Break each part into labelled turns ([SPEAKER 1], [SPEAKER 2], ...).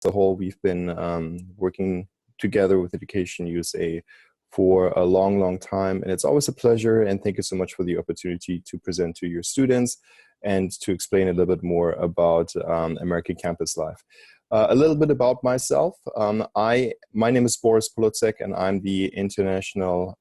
[SPEAKER 1] a whole, we've been working together with Education USA for a long, long time. And it's always a pleasure. And thank you so much for the opportunity to present to your students and to explain a little bit more about American campus life. A little bit about myself. My name is Boris Polutzek, and I'm the international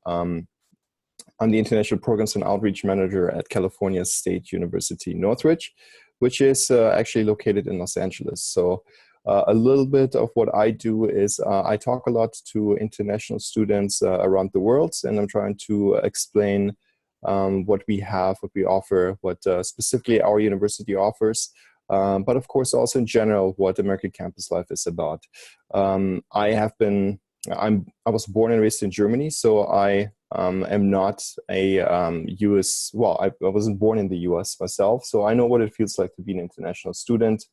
[SPEAKER 1] Programs and Outreach Manager at California State University, Northridge, which is actually located in Los Angeles. So a little bit of what I do is I talk a lot to international students around the world, and I'm trying to explain what we have, what we offer, what specifically our university offers, but of course also in general what American campus life is about. I was born and raised in Germany, so I am not a US, well, I wasn't born in the US myself, so I know what it feels like to be an international student.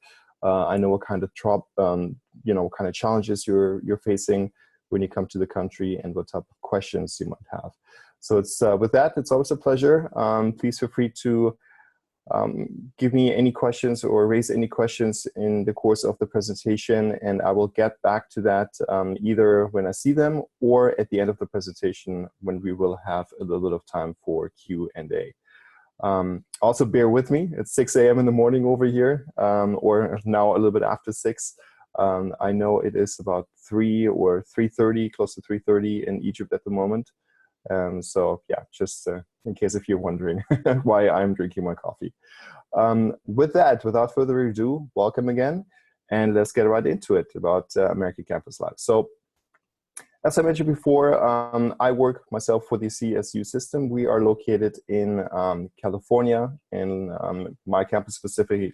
[SPEAKER 1] I know what kind of kind of challenges you're facing when you come to the country and what type of questions you might have. So it's with that, it's always a pleasure. Please feel free to give me any questions or raise any questions in the course of the presentation, and I will get back to that either when I see them or at the end of the presentation when we will have a little bit of time for Q&A. Also bear with me, it's 6 a.m. in the morning over here, or now a little bit after 6. I know it is about 3 or 3:30, close to 3:30 in Egypt at the moment. So yeah, just in case if you're wondering why I'm drinking my coffee. With that, without further ado, welcome again, and let's get right into it about American campus life. So, as I mentioned before, I work myself for the CSU system. We are located in California, in my campus specifically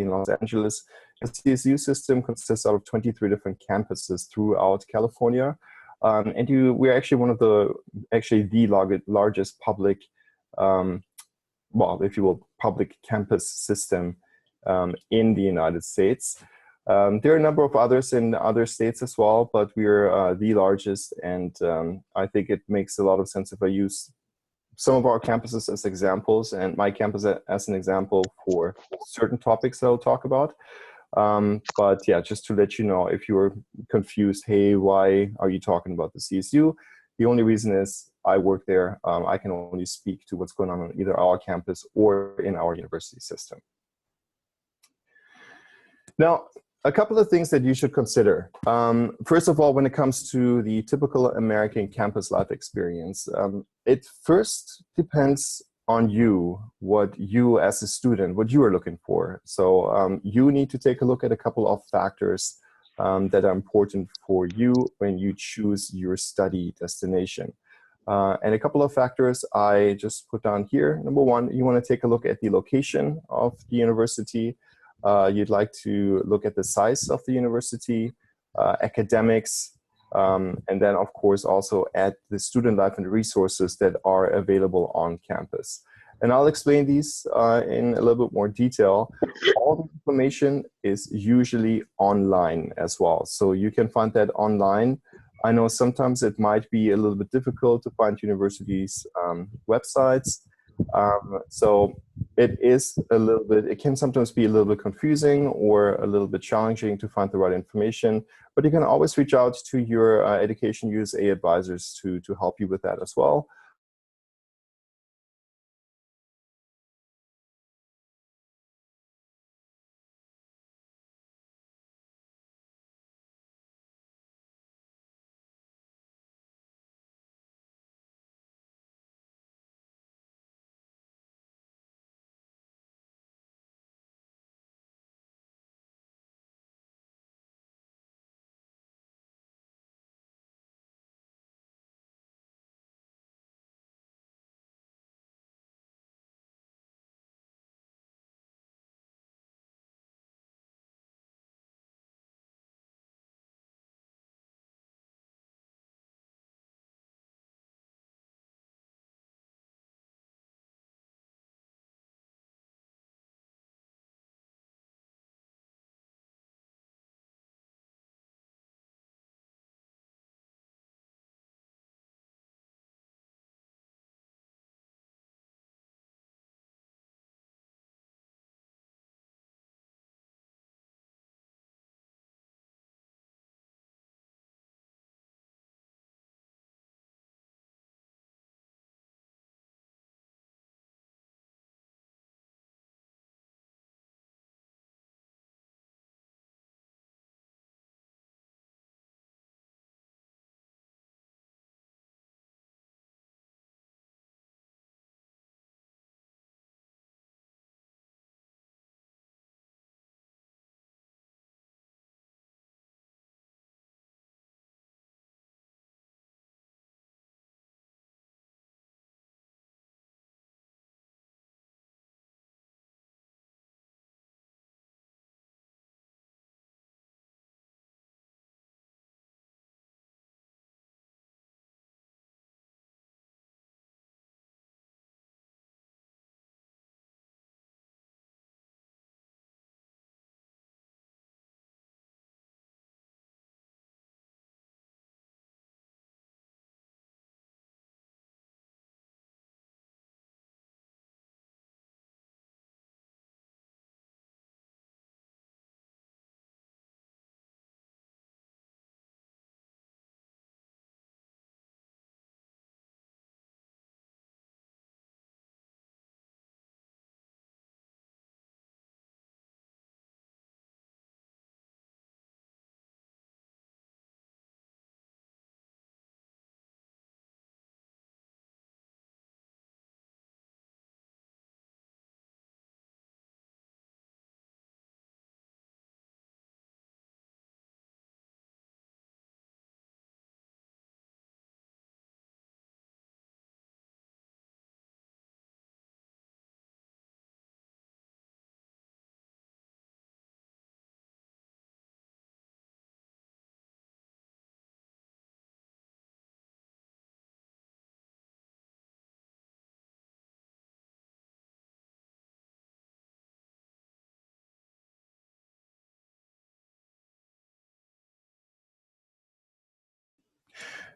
[SPEAKER 1] in Los Angeles. The CSU system consists of 23 different campuses throughout California. And we're actually one of the largest public, well, if you will, public campus system in the United States. There are a number of others in other states as well, but we're the largest, and I think it makes a lot of sense if I use some of our campuses as examples, and my campus as an example for certain topics that I'll talk about. But yeah, just to let you know, if you're confused, hey, why are you talking about the CSU? The only reason is I work there. I can only speak to what's going on either our campus or in our university system. Now, a couple of things that you should consider. First of all, when it comes to the typical American campus life experience, it first depends on you, what you as a student, what you are looking for. So you need to take a look at a couple of factors that are important for you when you choose your study destination. And a couple of factors I just put down here. Number one, you want to take a look at the location of the university. You'd like to look at the size of the university, academics, and then, of course, also at the student life and resources that are available on campus. And I'll explain these in a little bit more detail. All the information is usually online as well. So you can find that online. I know sometimes it might be a little bit difficult to find universities' websites. So it can sometimes be a little bit confusing or a little bit challenging to find the right information, but you can always reach out to your Education USA advisors to help you with that as well.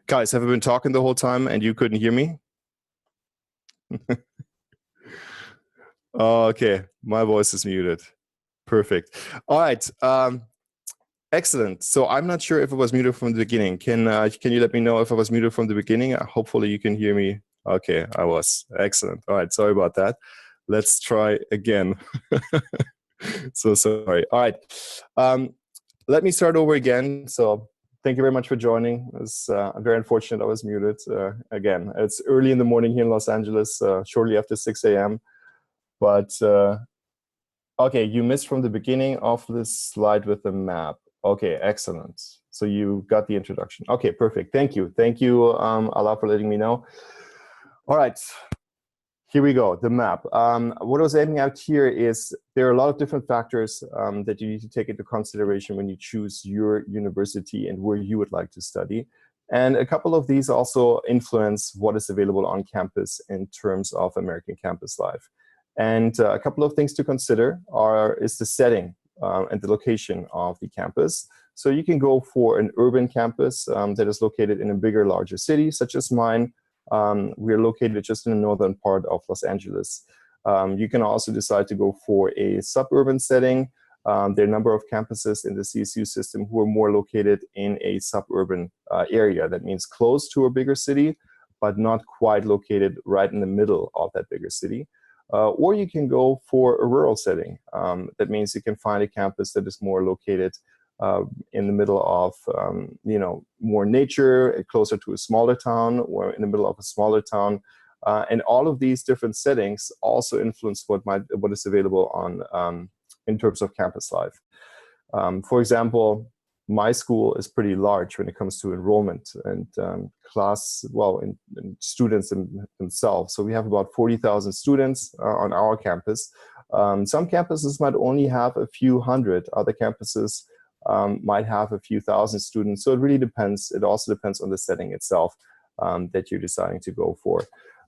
[SPEAKER 1] Guys, have I been talking the whole time and you couldn't hear me? Oh, okay, my voice is muted. Perfect. All right. Excellent. So I'm not sure if it was muted from the beginning. Can you let me know if I was muted from the beginning? Hopefully you can hear me. Okay, I was. Excellent. All right, sorry about that. Let's try again. So sorry. All right. Let me start over again. So thank you very much for joining. It's very unfortunate I was muted. Again, it's early in the morning here in Los Angeles, shortly after 6 a.m. But okay, you missed from the beginning of this slide with the map. Okay, excellent. So you got the introduction. Okay, perfect. Thank you. Thank you, Allah, for letting me know. All right, here we go, the map. What I was aiming out here is there are a lot of different factors that you need to take into consideration when you choose your university and where you would like to study. And a couple of these also influence what is available on campus in terms of American campus life. And a couple of things to consider is the setting and the location of the campus. So you can go for an urban campus that is located in a bigger, larger city, such as mine. We're located just in the northern part of Los Angeles. You can also decide to go for a suburban setting. There are a number of campuses in the CSU system who are more located in a suburban area. That means close to a bigger city, but not quite located right in the middle of that bigger city. Or you can go for a rural setting. That means you can find a campus that is more located in the middle of, more nature, closer to a smaller town, or in the middle of a smaller town. And all of these different settings also influence what is available on in terms of campus life. For example, my school is pretty large when it comes to enrollment and and students themselves. So we have about 40,000 students on our campus. Some campuses might only have a few hundred. Other campuses might have a few thousand students. So it really depends. It also depends on the setting itself that you're deciding to go for.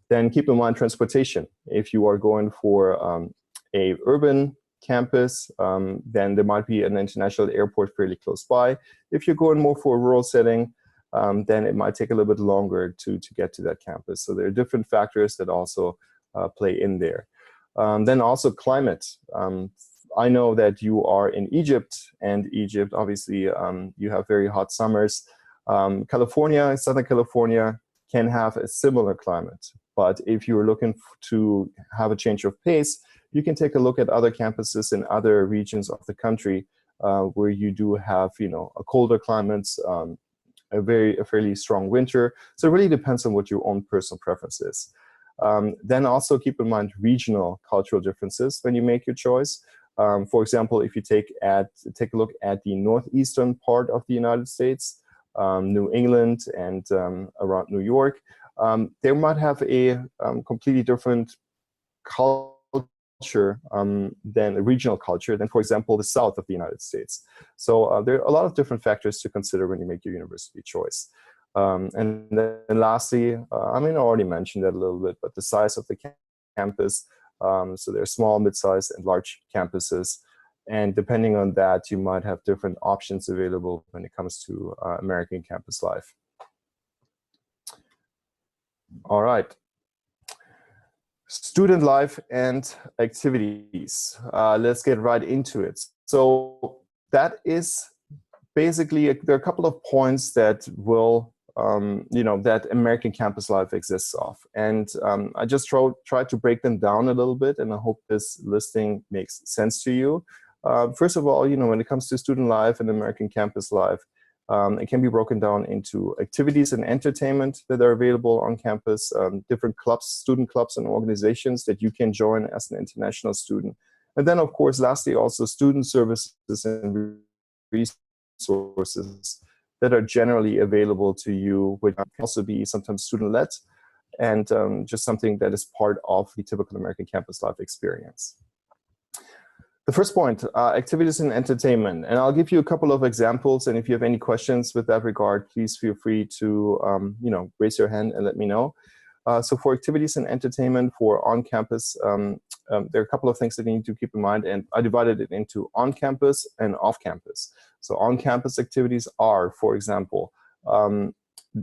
[SPEAKER 1] Then keep in mind transportation. If you are going for a urban campus, then there might be an international airport fairly close by. If you're going more for a rural setting, then it might take a little bit longer to get to that campus. So there are different factors that also play in there. Then also climate. I know that you are in Egypt, and Egypt, obviously, you have very hot summers. California, Southern California, can have a similar climate. But if you're looking to have a change of pace, you can take a look at other campuses in other regions of the country where you do have, a colder climate, a fairly strong winter. So it really depends on what your own personal preference is. Then also keep in mind regional cultural differences when you make your choice. For example, if you take a look at the northeastern part of the United States, New England and around New York, they might have a completely different culture than a regional culture than, for example, the south of the United States. So there are a lot of different factors to consider when you make your university choice. And then lastly, I already mentioned that a little bit, but the size of the campus. So there are small, mid-sized, and large campuses. And depending on that, you might have different options available when it comes to American campus life. All right. Student life and activities. Let's get right into it. So that is basically, there are a couple of points that will, that American campus life exists of. And I just tried to break them down a little bit, and I hope this listing makes sense to you. First of all, when it comes to student life and American campus life, it can be broken down into activities and entertainment that are available on campus, different clubs, student clubs and organizations that you can join as an international student. And then, of course, lastly, also student services and resources that are generally available to you, which can also be sometimes student-led and just something that is part of the typical American campus life experience. The first point, activities and entertainment. And I'll give you a couple of examples. And if you have any questions with that regard, please feel free to raise your hand and let me know. So for activities and entertainment for on-campus, there are a couple of things that you need to keep in mind. And I divided it into on-campus and off-campus. So on-campus activities are, for example,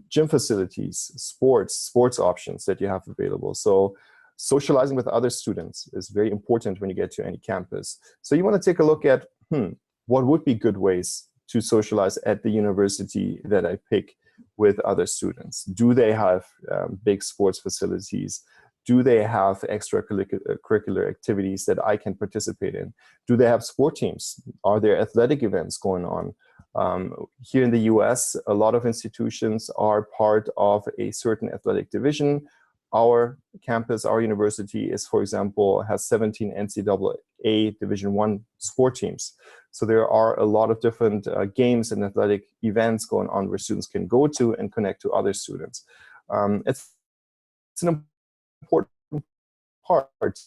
[SPEAKER 1] gym facilities, sports options that you have available. So socializing with other students is very important when you get to any campus. So you want to take a look at, what would be good ways to socialize at the university that I pick with other students? Do they have big sports facilities? Do they have extracurricular activities that I can participate in? Do they have sport teams? Are there athletic events going on? Here in the US, a lot of institutions are part of a certain athletic division. Our campus, our university is, for example, has 17 NCAA Division I sport teams. So there are a lot of different games and athletic events going on where students can go to and connect to other students. It's an important part.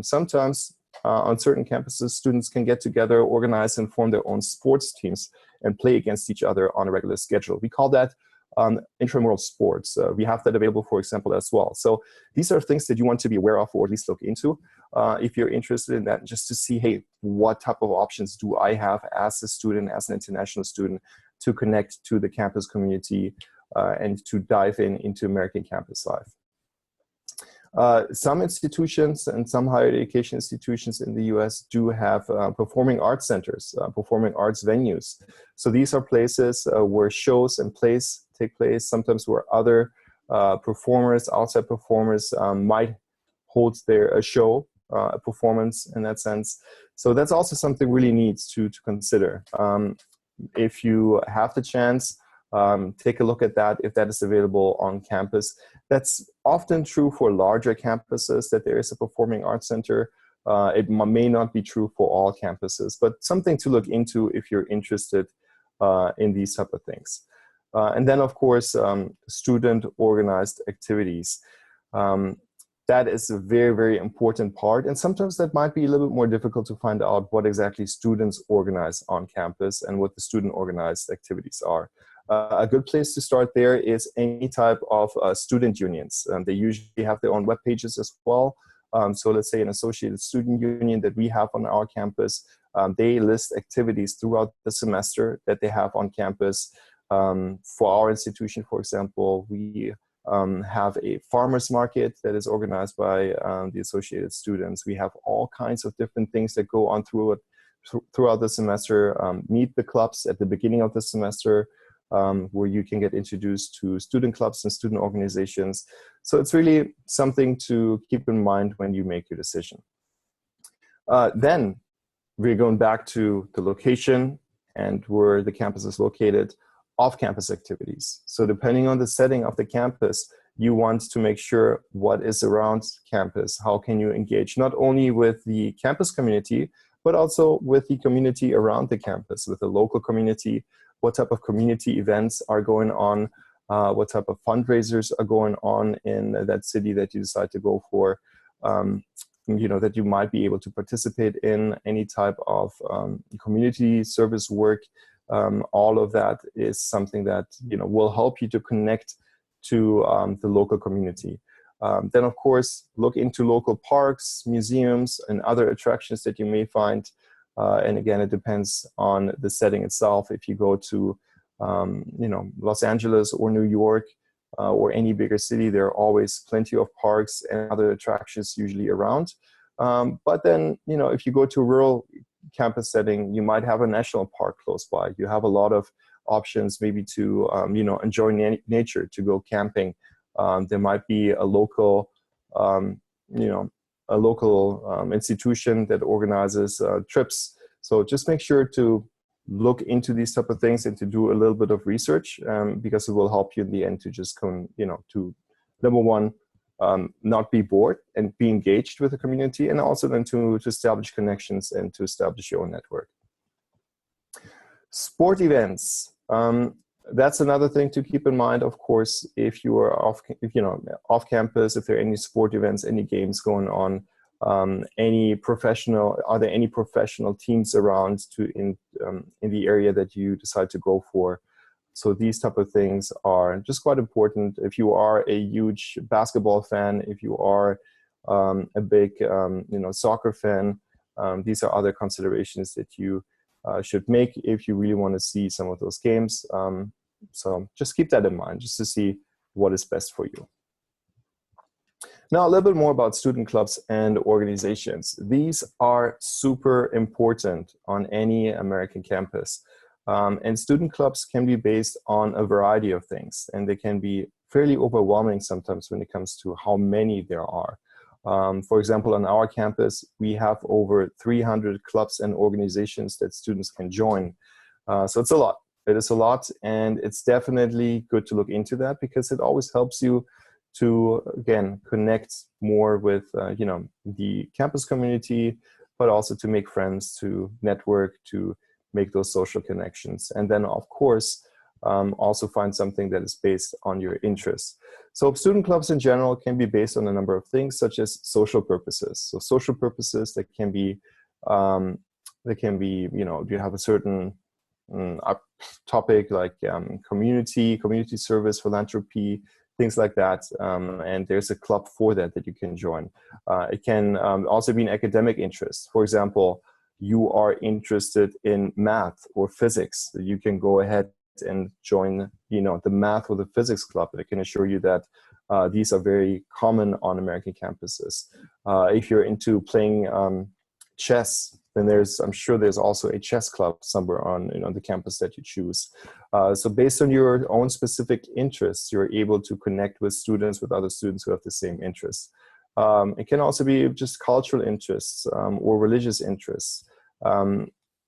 [SPEAKER 1] Sometimes on certain campuses, students can get together, organize and form their own sports teams and play against each other on a regular schedule. We call that intramural sports. We have that available, for example, as well. So these are things that you want to be aware of, or at least look into if you're interested in that, just to see, hey, what type of options do I have as a student, as an international student, to connect to the campus community and to dive into American campus life. Some institutions and some higher education institutions in the US do have performing arts centers, performing arts venues. So these are places where shows and plays take place, sometimes where other performers, outside performers might hold a show, a performance in that sense. So that's also something really neat to consider. If you have the chance, take a look at that if that is available on campus. That's often true for larger campuses, that there is a performing arts center. It may not be true for all campuses, but something to look into if you're interested in these type of things. And then, of course, student organized activities. That is a very, very important part. And sometimes that might be a little bit more difficult to find out what exactly students organize on campus and what the student organized activities are. A good place to start there is any type of student unions. They usually have their own web pages as well. So let's say an associated student union that we have on our campus, they list activities throughout the semester that they have on campus. For our institution, for example, we have a farmers market that is organized by the associated students. We have all kinds of different things that go on throughout the semester. Meet the clubs at the beginning of the semester, where you can get introduced to student clubs and student organizations. So it's really something to keep in mind when you make your decision. Then we're going back to the location and where the campus is located. Off-campus activities. So depending on the setting of the campus, you want to make sure what is around campus. How can you engage not only with the campus community, but also with the community around the campus, with the local community. What type of community events are going on? What type of fundraisers are going on in that city that you decide to go for? That you might be able to participate in any type of community service work. All of that is something that will help you to connect to the local community. Then, of course, look into local parks, museums, and other attractions that you may find. And again, it depends on the setting itself. If you go to, Los Angeles or New York or any bigger city, there are always plenty of parks and other attractions usually around. But then, if you go to a rural campus setting, you might have a national park close by. You have a lot of options maybe to, enjoy nature, to go camping. There might be a local, institution that organizes trips. So just make sure to look into these type of things and to do a little bit of research, because it will help you in the end to just to number one, not be bored and be engaged with the community, and also then to establish connections and to establish your own network. Sport events. That's another thing to keep in mind, of course, if you are off campus, if there are any sport events, any games going on, are there any professional teams around in the area that you decide to go for? So these type of things are just quite important. If you are a huge basketball fan, if you are a big soccer fan, these are other considerations that you should make if you really want to see some of those games. So just keep that in mind, just to see what is best for you. Now, a little bit more about student clubs and organizations. These are super important on any American campus. And student clubs can be based on a variety of things, and they can be fairly overwhelming sometimes when it comes to how many there are. For example, on our campus, we have over 300 clubs and organizations that students can join. So it's a lot. It is a lot, and it's definitely good to look into that, because it always helps you to, again, connect more with the campus community, but also to make friends, to network, to make those social connections. And then, of course, also find something that is based on your interests. So student clubs in general can be based on a number of things, such as social purposes. So social purposes that can be, do you have a certain topic like community service, philanthropy, things like that, and there's a club for that you can join. It can also be an academic interest. For example, you are interested in math or physics, you can go ahead and join the math or the physics club. I can assure you that these are very common on American campuses. If you're into playing chess, then I'm sure there's also a chess club somewhere on the campus that you choose. So based on your own specific interests, you're able to connect with other students who have the same interests. It can also be just cultural interests or religious interests.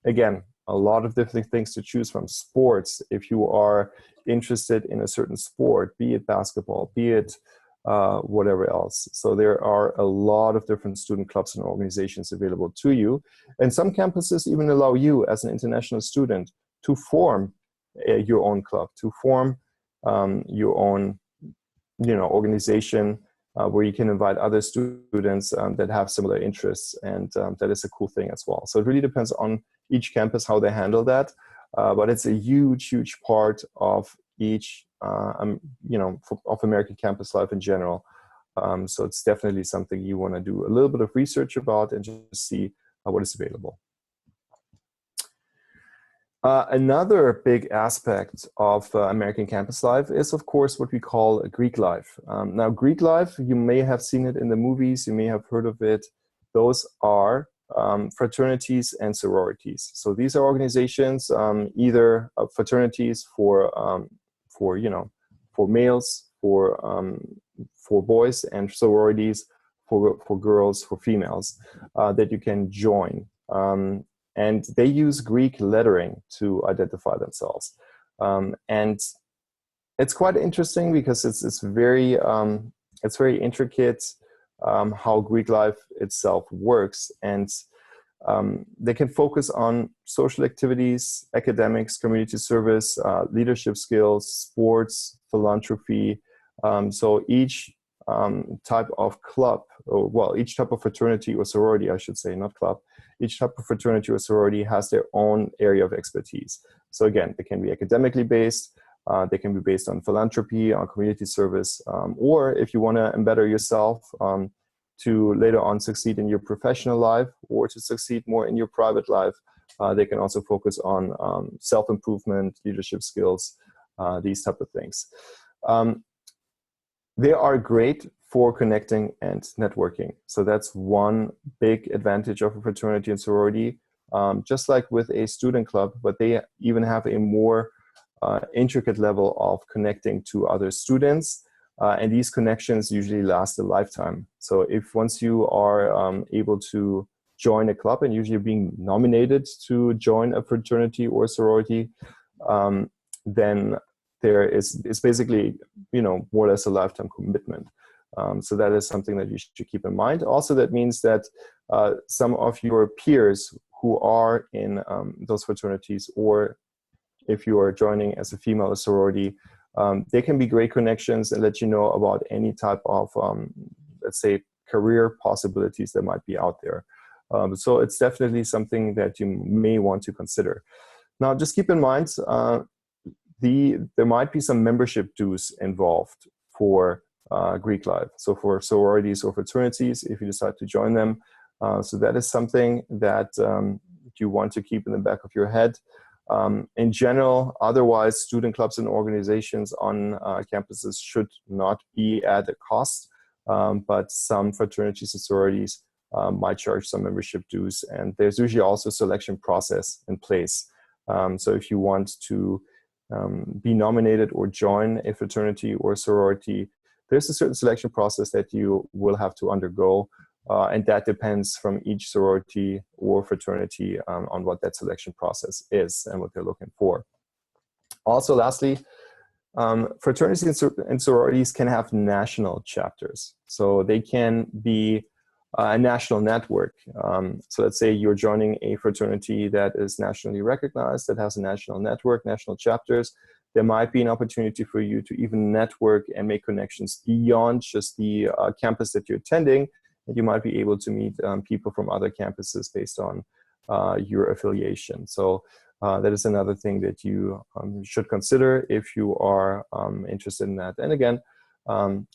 [SPEAKER 1] Again, a lot of different things to choose from. Sports, if you are interested in a certain sport, be it basketball, be it whatever else. So there are a lot of different student clubs and organizations available to you. And some campuses even allow you as an international student to form your own club, to form your own organization where you can invite other students that have similar interests. And that is a cool thing as well. So it really depends on each campus how they handle that. But it's a huge part of each of American campus life in general. So it's definitely something you want to do a little bit of research about and just see what is available. Another big aspect of American campus life is, of course, what we call Greek life. Now, Greek life, you may have seen it in the movies, you may have heard of it. Those are fraternities and sororities. So these are organizations, either fraternities for males, for boys, and sororities for girls, for females, that you can join. And they use Greek lettering to identify themselves. And it's quite interesting because it's very intricate how Greek life itself works. And they can focus on social activities, academics, community service, leadership skills, sports, philanthropy. So each type of club, each type of fraternity or sorority, I should say, not club, each type of fraternity or sorority has their own area of expertise. So again, they can be academically based, they can be based on philanthropy, on community service, or if you want to embetter yourself to later on succeed in your professional life or to succeed more in your private life, they can also focus on self-improvement, leadership skills, these type of things. They are great for connecting and networking. So that's one big advantage of a fraternity and sorority, just like with a student club, but they even have a more intricate level of connecting to other students. And these connections usually last a lifetime. So if once you are able to join a club and usually being nominated to join a fraternity or sorority, then it's basically, more or less a lifetime commitment. So that is something that you should keep in mind. Also, that means that some of your peers who are in those fraternities, or if you are joining as a female sorority, they can be great connections and let you know about any type of, let's say, career possibilities that might be out there. So it's definitely something that you may want to consider. Now, just keep in mind, there might be some membership dues involved for Greek life. So for sororities or fraternities, if you decide to join them. So that is something that you want to keep in the back of your head. In general, otherwise, student clubs and organizations on campuses should not be at a cost, but some fraternities and sororities might charge some membership dues, and there's usually also a selection process in place. So if you want to be nominated or join a fraternity or sorority, there's a certain selection process that you will have to undergo, and that depends from each sorority or fraternity on what that selection process is and what they're looking for. Also, lastly, fraternities and sororities can have national chapters. So they can be a national network. So let's say you're joining a fraternity that is nationally recognized, that has a national network, national chapters. There might be an opportunity for you to even network and make connections beyond just the campus that you're attending. And you might be able to meet people from other campuses based on your affiliation. So that is another thing that you should consider if you are interested in that. And again,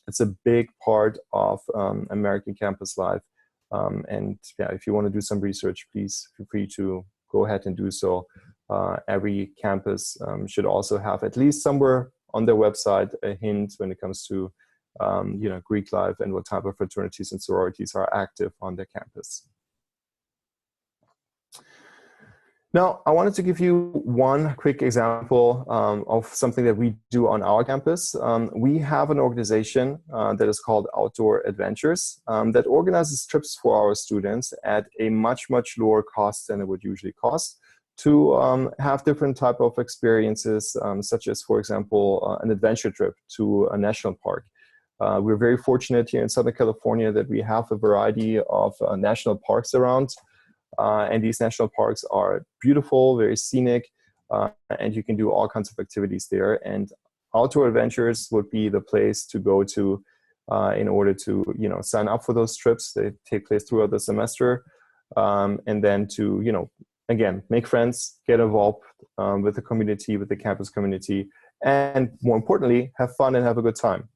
[SPEAKER 1] it's a big part of American campus life. And yeah, if you want to do some research, please feel free to go ahead and do so. Every campus should also have at least somewhere on their website a hint when it comes to Greek life and what type of fraternities and sororities are active on their campus. Now, I wanted to give you one quick example of something that we do on our campus. We have an organization that is called Outdoor Adventures that organizes trips for our students at a much, much lower cost than it would usually cost to have different type of experiences, such as, for example, an adventure trip to a national park. We're very fortunate here in Southern California that we have a variety of national parks around. And these national parks are beautiful, very scenic, and you can do all kinds of activities there. And Outdoor Adventures would be the place to go to in order to, sign up for those trips. They take place throughout the semester, and then to, again, make friends, get involved with the community, with the campus community, and more importantly, have fun and have a good time.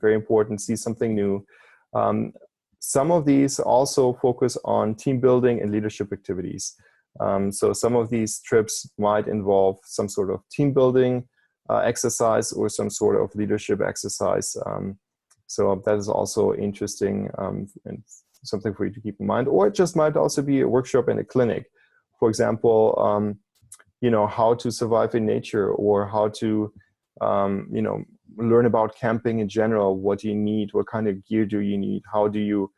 [SPEAKER 1] Very important, see something new. Some of these also focus on team building and leadership activities. So some of these trips might involve some sort of team building exercise or some sort of leadership exercise. So that is also interesting and something for you to keep in mind. Or it just might also be a workshop and a clinic. For example, how to survive in nature, or how to, learn about camping in general. What do you need? What kind of gear do you need? How do you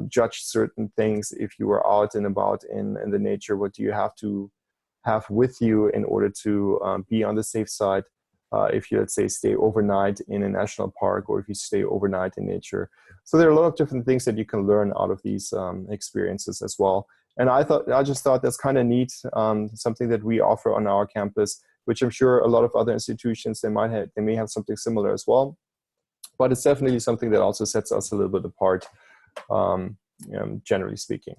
[SPEAKER 1] judge certain things if you are out and about in the nature? What do you have to have with you in order to be on the safe side if you, let's say, stay overnight in a national park, or if you stay overnight in nature? So there are a lot of different things that you can learn out of these experiences as well. And I just thought that's kind of neat, something that we offer on our campus, which I'm sure a lot of other institutions, they may have something similar as well. But it's definitely something that also sets us a little bit apart, generally speaking.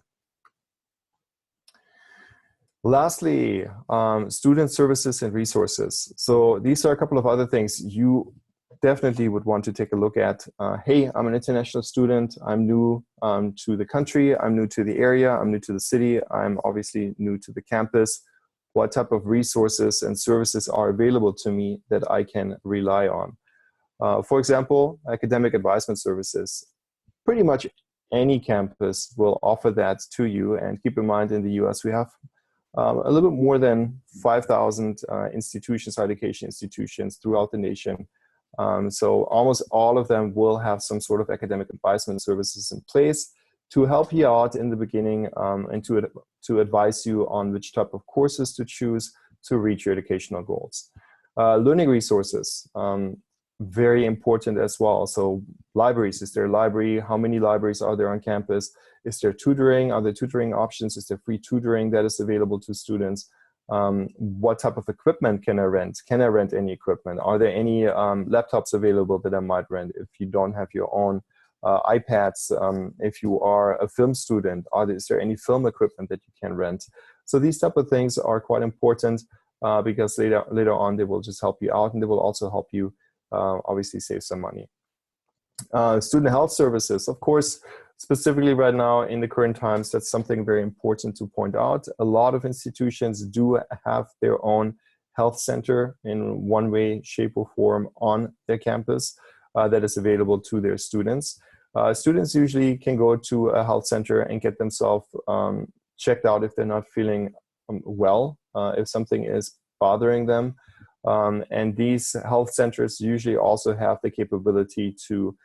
[SPEAKER 1] Lastly, student services and resources. So these are a couple of other things you definitely would want to take a look at. Hey, I'm an international student. I'm new to the country. I'm new to the area. I'm new to the city. I'm obviously new to the campus. What type of resources and services are available to me that I can rely on? For example, academic advisement services. Pretty much any campus will offer that to you. And keep in mind, in the US, we have a little bit more than 5,000 institutions, higher education institutions throughout the nation. So almost all of them will have some sort of academic advisement services in place to help you out in the beginning and to advise you on which type of courses to choose to reach your educational goals. Learning resources, very important as well. So libraries, is there a library? How many libraries are there on campus? Is there tutoring? Are there tutoring options? Is there free tutoring that is available to students? What type of equipment can I rent? Can I rent any equipment? Are there any laptops available that I might rent if you don't have your own iPads? If you are a film student, is there any film equipment that you can rent? So these type of things are quite important because later on they will just help you out, and they will also help you obviously save some money. Student health services, of course. specifically right now in the current times, that's something very important to point out. A lot of institutions do have their own health center in one way, shape, or form on their campus that is available to their students. Students usually can go to a health center and get themselves checked out if they're not feeling well, if something is bothering them. And these health centers usually also have the capability to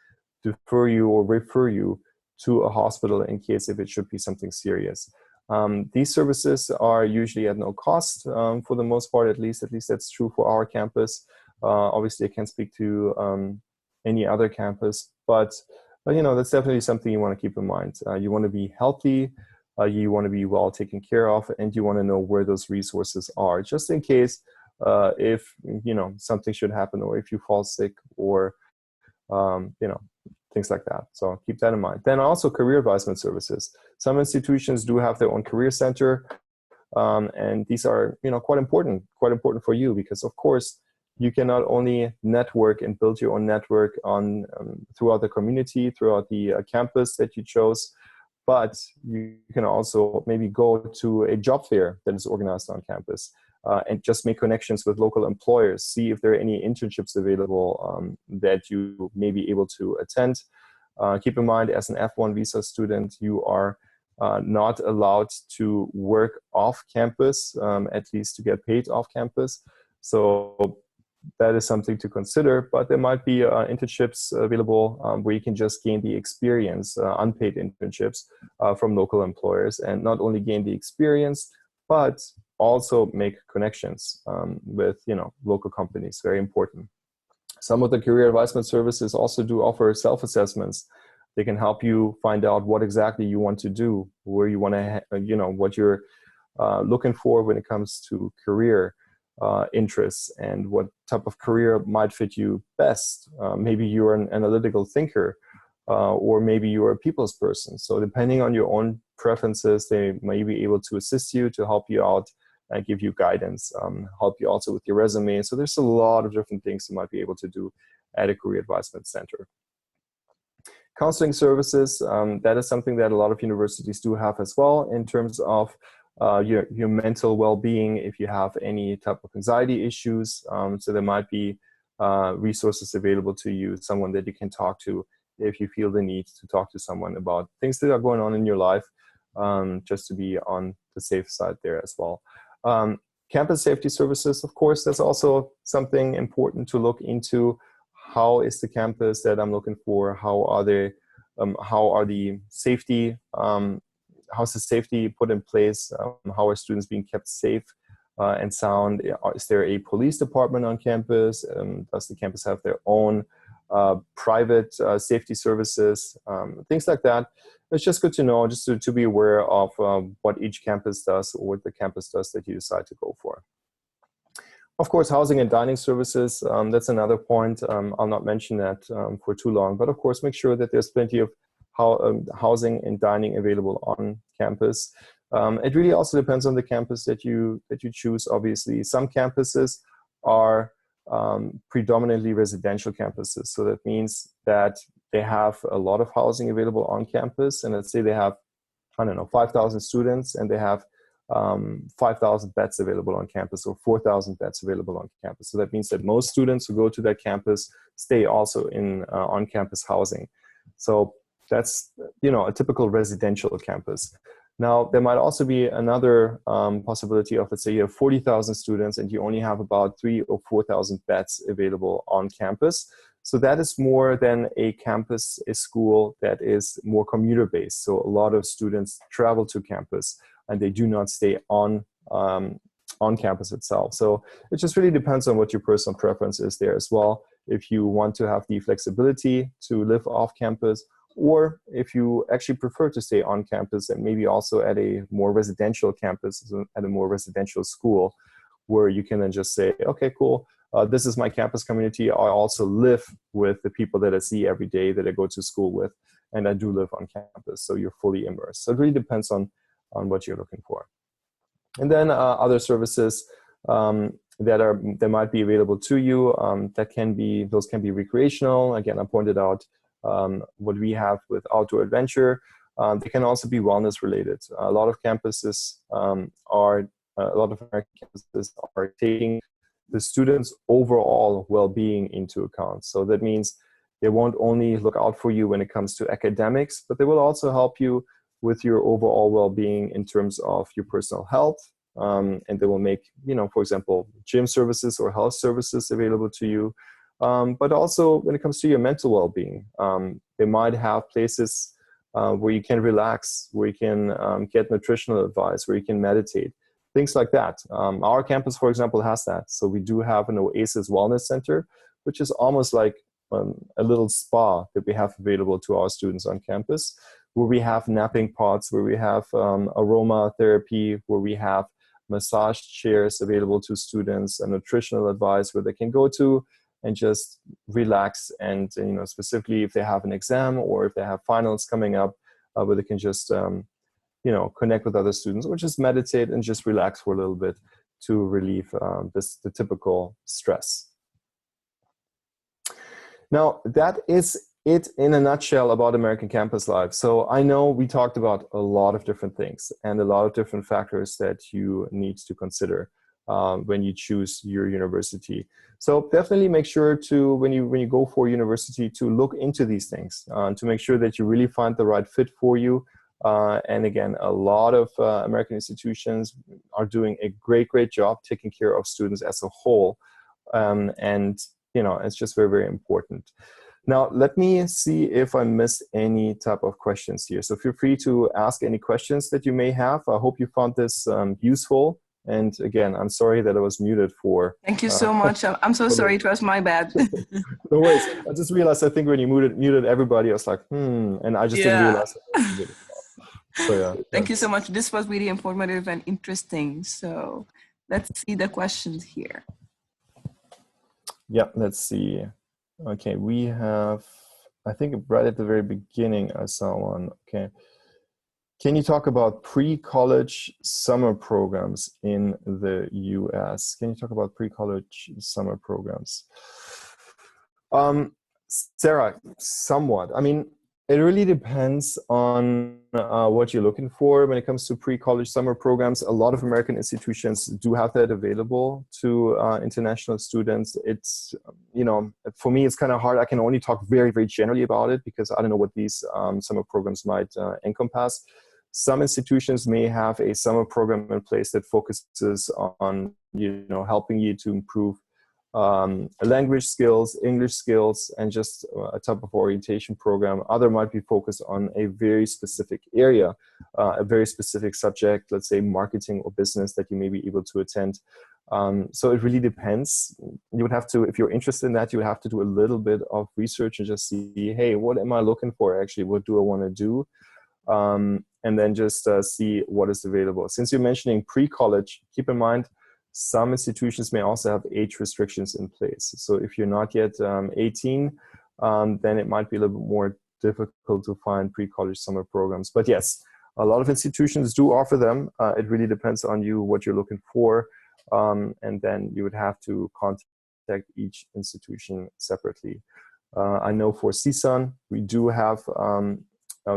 [SPEAKER 1] defer you or refer you to a hospital in case if it should be something serious. These services are usually at no cost for the most part, at least that's true for our campus. Obviously, I can't speak to any other campus, but you know, that's definitely something you want to keep in mind. You want to be healthy, you want to be well taken care of, and you want to know where those resources are, just in case if you know something should happen, or if you fall sick, or you know, things like that. So keep that in mind. Then also career advisement services. Some institutions do have their own career center, and these are, you know, quite important for you, because of course you can not only network and build your own network on throughout the community, throughout the campus that you chose, but you can also maybe go to a job fair that is organized on campus. And just make connections with local employers, see if there are any internships available that you may be able to attend. Keep in mind, as an F1 visa student, you are not allowed to work off campus, at least to get paid off campus. So that is something to consider, but there might be internships available where you can just gain the experience, unpaid internships from local employers, and not only gain the experience, but also make connections with, you know, local companies. Very important. Some of the career advisement services also do offer self-assessments. They can help you find out what exactly you want to do, where you want to, you know, what you're looking for when it comes to career interests, and what type of career might fit you best. Maybe you're an analytical thinker, or maybe you're a people's person. So depending on your own preferences, they may be able to assist you, to help you out, and give you guidance, help you also with your resume. So there's a lot of different things you might be able to do at a career advisement center. Counseling services, that is something that a lot of universities do have as well, in terms of your mental well-being, if you have any type of anxiety issues. So there might be resources available to you, someone that you can talk to if you feel the need to talk to someone about things that are going on in your life, just to be on the safe side there as well. Campus safety services, of course, that's also something important to look into. How is the campus that I'm looking for? How are they? How are the safety? How's the safety put in place? How are students being kept safe and sound? Is there a police department on campus? Does the campus have their own private safety services? Things like that. It's just good to know, just to be aware of what each campus does, or what the campus does that you decide to go for. Of course, housing and dining services, that's another point. I'll not mention that for too long, but of course, make sure that there's plenty of housing and dining available on campus. It really also depends on the campus that you choose, obviously. Some campuses are predominantly residential campuses. So that means that they have a lot of housing available on campus. And let's say they have, I don't know, 5,000 students, and they have 5,000 beds available on campus, or 4,000 beds available on campus. So that means that most students who go to that campus stay also in on-campus housing. So that's, you know, a typical residential campus. Now, there might also be another possibility of, let's say you have 40,000 students and you only have about 3,000 or 4,000 beds available on campus. So that is more than a campus, a school that is more commuter-based. So a lot of students travel to campus and they do not stay on campus itself. So it just really depends on what your personal preference is there as well. If you want to have the flexibility to live off campus, or if you actually prefer to stay on campus and maybe also at a more residential campus, at a more residential school, where you can then just say, okay, cool, this is my campus community. I also live with the people that I see every day, that I go to school with, and I do live on campus. So you're fully immersed. So it really depends on what you're looking for. And then other services that might be available to you, those can be recreational. Again, I pointed out what we have with outdoor adventure. They can also be wellness related. A lot of campuses a lot of American campuses are taking the students' overall well-being into account. So that means they won't only look out for you when it comes to academics, but they will also help you with your overall well-being in terms of your personal health. And they will make, for example, gym services or health services available to you. But also when it comes to your mental well-being, they might have places where you can relax, where you can get nutritional advice, where you can meditate, things like that. Our campus, for example, has that. So we do have an Oasis Wellness Center, which is almost like a little spa that we have available to our students on campus, where we have napping pods, where we have aromatherapy, where we have massage chairs available to students, and nutritional advice where they can go to and just relax. And specifically if they have an exam or if they have finals coming up, where they can just connect with other students or just meditate and just relax for a little bit to relieve the typical stress. Now, that is it in a nutshell about American campus life. So I know we talked about a lot of different things and a lot of different factors that you need to consider when you choose your university. So definitely make sure to, when you go for university, to look into these things, to make sure that you really find the right fit for you. And again, a lot of American institutions are doing a great job taking care of students as a whole. And it's just very, very important. Now, let me see if I missed any type of questions here. So feel free to ask any questions that you may have. I hope you found this useful. And again, I'm sorry that I was muted for...
[SPEAKER 2] Thank you so much. I'm so sorry. It was my bad.
[SPEAKER 1] No worries. I just realized, I think when you muted everybody, I was like, and I just didn't realize. So yeah.
[SPEAKER 2] Thank you so much. This was really informative and interesting. So let's see the questions here.
[SPEAKER 1] Yeah, let's see. Okay, we have, I think right at the very beginning, I saw one. Okay. Can you talk about pre-college summer programs in the US? Can you talk about pre-college summer programs? Sarah, somewhat. I mean, it really depends on what you're looking for when it comes to pre-college summer programs. A lot of American institutions do have that available to international students. It's, for me, it's kind of hard. I can only talk very, very generally about it because I don't know what these summer programs might encompass. Some institutions may have a summer program in place that focuses on, helping you to improve language skills, English skills, and just a type of orientation program. Other might be focused on a very specific area, a very specific subject, let's say marketing or business that you may be able to attend. So it really depends. You would have to, if you're interested in that, you would have to do a little bit of research and just see, hey, what am I looking for actually? What do I want to do? And then just see what is available. Since you're mentioning pre-college, keep in mind, some institutions may also have age restrictions in place. So if you're not yet 18, then it might be a little bit more difficult to find pre-college summer programs. But yes, a lot of institutions do offer them. It really depends on you, what you're looking for. And then you would have to contact each institution separately. I know for CSUN, we do have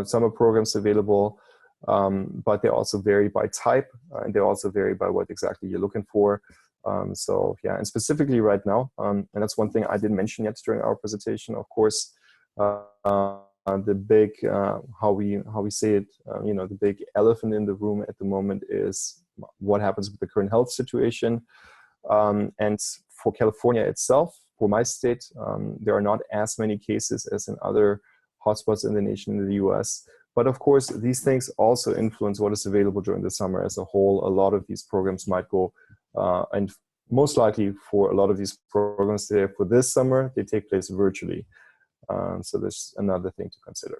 [SPEAKER 1] summer programs available. But they also vary by type, and they also vary by what exactly you're looking for. So yeah, and specifically right now, and that's one thing I didn't mention yet during our presentation, of course, the big, how we say it, the big elephant in the room at the moment is what happens with the current health situation. And for California itself, for my state, there are not as many cases as in other hotspots in the nation in the US. But of course, these things also influence what is available during the summer as a whole. A lot of these programs might go, and most likely for a lot of these programs today, for this summer, they take place virtually. So there's another thing to consider.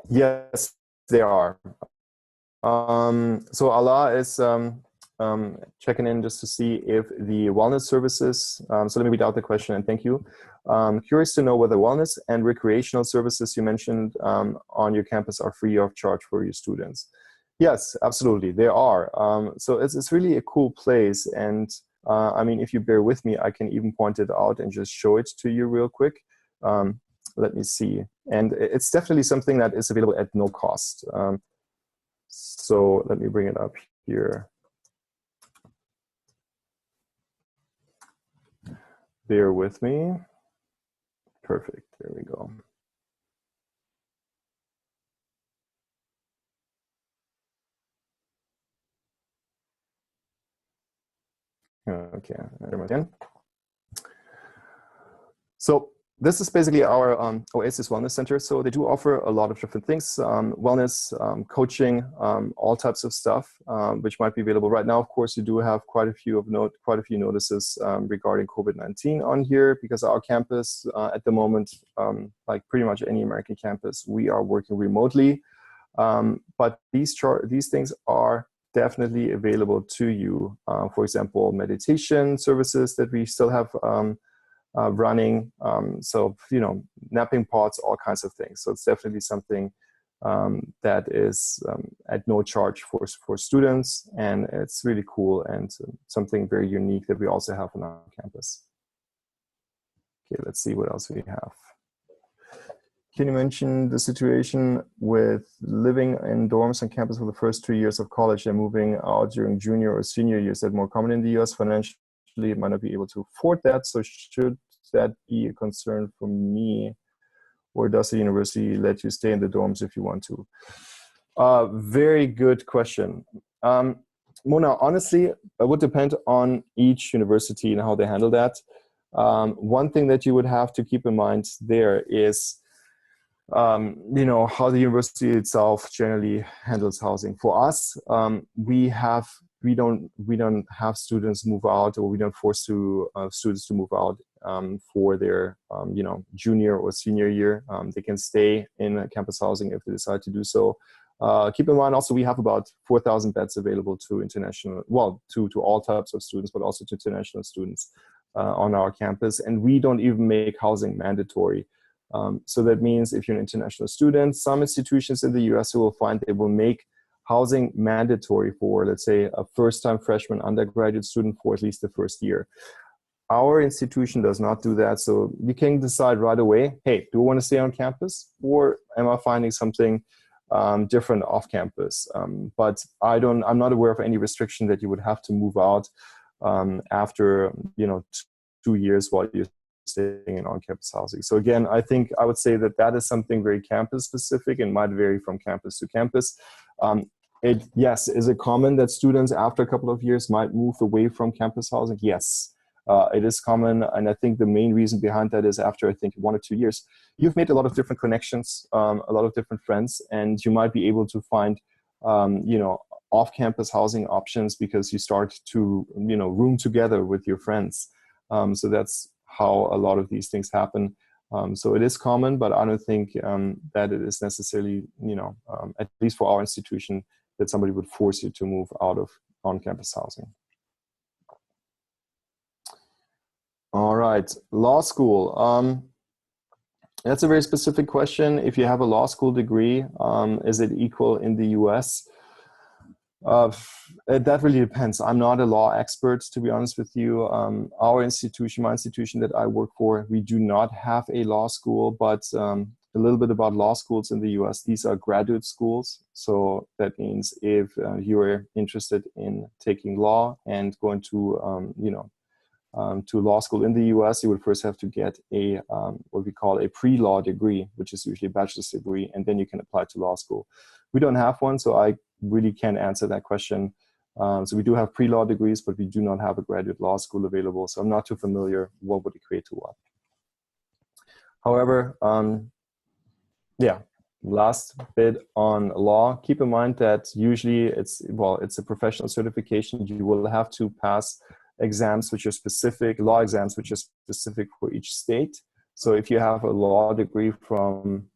[SPEAKER 1] Yes, they are. So Allah is checking in just to see if the wellness services, so let me read out the question and thank you. Curious to know whether wellness and recreational services you mentioned on your campus are free of charge for your students. Yes, absolutely, there are. So it's really a cool place, and I mean, if you bear with me, I can even point it out and just show it to you real quick. Um, Let me see, and it's definitely something that is available at no cost. So let me bring it up here. Bear with me. Perfect. There we go. Okay, again. So this is basically our Oasis Wellness Center. So they do offer a lot of different things, wellness, coaching, all types of stuff, which might be available right now. Of course, you do have quite a few notices regarding COVID-19 on here, because our campus at the moment, like pretty much any American campus, we are working remotely. But these things are definitely available to you. For example, meditation services that we still have running. So, you know, napping pods, all kinds of things. So it's definitely something that is at no charge for students. And it's really cool and something very unique that we also have on our campus. Okay, let's see what else we have. Can you mention the situation with living in dorms on campus for the first 2 years of college and moving out during junior or senior years? Is that more common in the US? Financially, it might not be able to afford that. So should that be a concern for me? Or does the university let you stay in the dorms if you want to? Very good question. Mona, honestly, it would depend on each university and how they handle that. One thing that you would have to keep in mind there is you know, how the university itself generally handles housing. For us, we don't have students move out, or we don't force students to move out for their you know, junior or senior year. They can stay in campus housing if they decide to do so. Keep in mind also, we have about 4,000 beds available to international, well, to all types of students, but also to international students on our campus. And we don't even make housing mandatory. So that means if you're an international student, some institutions in the US, you will find they will make housing mandatory for, let's say, a first-time freshman undergraduate student for at least the first year. Our institution does not do that. So you can decide right away, hey, do I want to stay on campus, or am I finding something different off campus? But I'm not aware of any restriction that you would have to move out after, you know, 2 years while you're staying in on-campus housing. So again, I think I would say that that is something very campus specific and might vary from campus to campus. Yes, is it common that students after a couple of years might move away from campus housing? Yes, it is common. And I think the main reason behind that is after, I think, 1 or 2 years, you've made a lot of different connections, a lot of different friends, and you might be able to find, you know, off-campus housing options because you start to, you know, room together with your friends. So that's how a lot of these things happen. So it is common, but I don't think that it is necessarily, you know, at least for our institution, that somebody would force you to move out of on-campus housing. All right, law school. That's a very specific question. If you have a law school degree, is it equal in the US? That really depends. I'm not a law expert, to be honest with you. Our institution, my institution that I work for, we do not have a law school, but a little bit about law schools in the US. These are graduate schools. So that means if you are interested in taking law and going to, you know, to law school in the US, you would first have to get a what we call a pre-law degree, which is usually a bachelor's degree, and then you can apply to law school. We don't have one, so I really can't answer that question. So we do have pre-law degrees, but we do not have a graduate law school available, so I'm not too familiar what would equate to what. However, yeah, last bit on law, keep in mind that usually it's a professional certification. You will have to pass exams which are specific, law exams which are specific for each state. So if you have a law degree from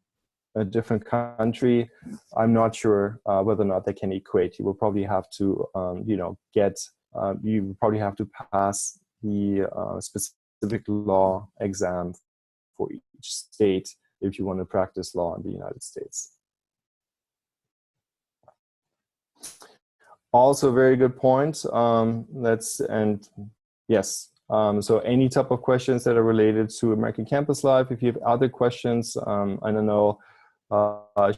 [SPEAKER 1] a different country, I'm not sure whether or not they can equate. You will probably have to, you know, you probably have to pass the specific law exam for each state if you want to practice law in the United States. Also, very good point. Yes. So any type of questions that are related to American campus life, if you have other questions, I don't know, I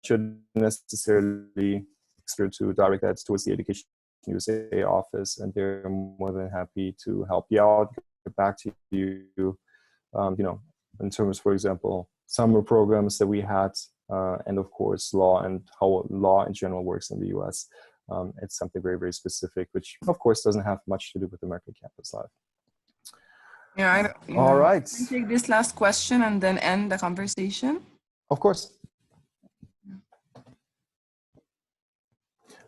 [SPEAKER 1] shouldn't necessarily to direct that towards the Education USA office, and they're more than happy to help you out, get back to you, in terms, for example, summer programs that we had, and of course, law and how law in general works in the US. It's something very, very specific, which of course doesn't have much to do with American campus life.
[SPEAKER 2] Yeah,
[SPEAKER 1] All right.
[SPEAKER 2] Can I take this last question and then end the conversation?
[SPEAKER 1] Of course.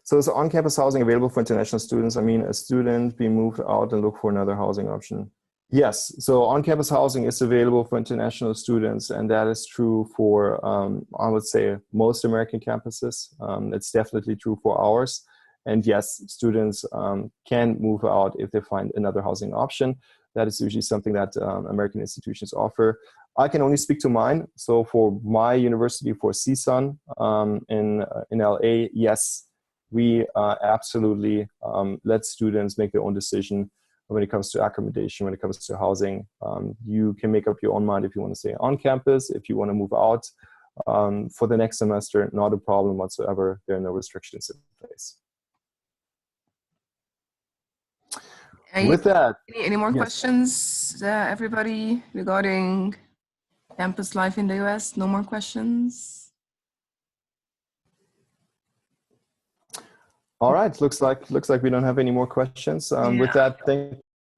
[SPEAKER 1] So is on-campus housing available for international students? I mean, a student be moved out and look for another housing option. Yes, so on-campus housing is available for international students, and that is true for, I would say, most American campuses. It's definitely true for ours. And yes, students can move out if they find another housing option. That is usually something that American institutions offer. I can only speak to mine. So for my university, for CSUN in LA, yes, we absolutely let students make their own decision when it comes to accommodation, when it comes to housing. You can make up your own mind if you want to stay on campus, if you want to move out for the next semester, not a problem whatsoever. There are no restrictions in place. With that,
[SPEAKER 2] any more
[SPEAKER 1] yes.
[SPEAKER 2] questions, everybody, regarding campus life in the US? No more questions?
[SPEAKER 1] All right, looks like we don't have any more questions. With that,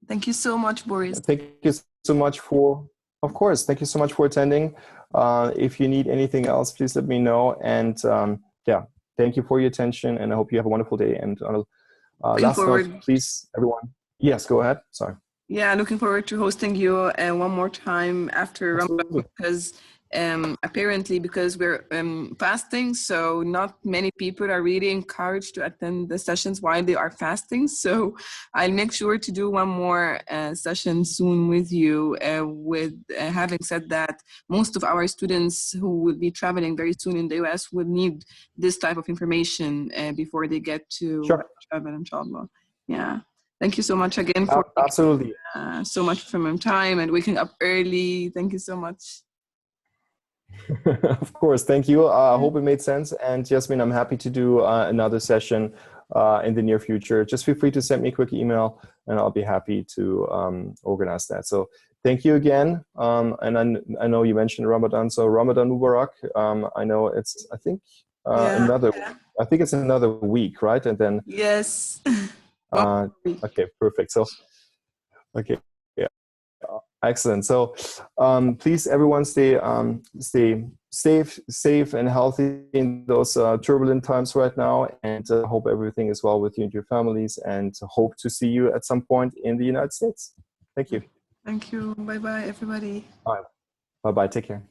[SPEAKER 2] thank you so much, Boris.
[SPEAKER 1] Thank you so much of course, thank you so much for attending. If you need anything else, please let me know. And yeah, thank you for your attention, and I hope you have a wonderful day. And last note, please, everyone. Yes, go ahead. Sorry.
[SPEAKER 2] Yeah, looking forward to hosting you one more time after Ramadan, because apparently because we're fasting, so not many people are really encouraged to attend the sessions while they are fasting. So I'll make sure to do one more session soon with you. Having said that, most of our students who will be traveling very soon in the US will need this type of information before they get to travel, inshallah. Yeah. Thank you so much again for
[SPEAKER 1] absolutely
[SPEAKER 2] so much from your time and waking up early. Thank you so much.
[SPEAKER 1] Of course, thank you. I hope it made sense. And Yasmin, I'm happy to do another session in the near future. Just feel free to send me a quick email, and I'll be happy to organize that. So thank you again. And I know you mentioned Ramadan, so Ramadan Mubarak. I know it's, I think it's another week, right? And then
[SPEAKER 2] yes.
[SPEAKER 1] Okay, perfect. So, okay, yeah, excellent. So, please, everyone, stay safe and healthy in those turbulent times right now. And hope everything is well with you and your families. And hope to see you at some point in the United States. Thank you.
[SPEAKER 2] Thank you. Bye bye, everybody.
[SPEAKER 1] Bye. Bye bye. Take care.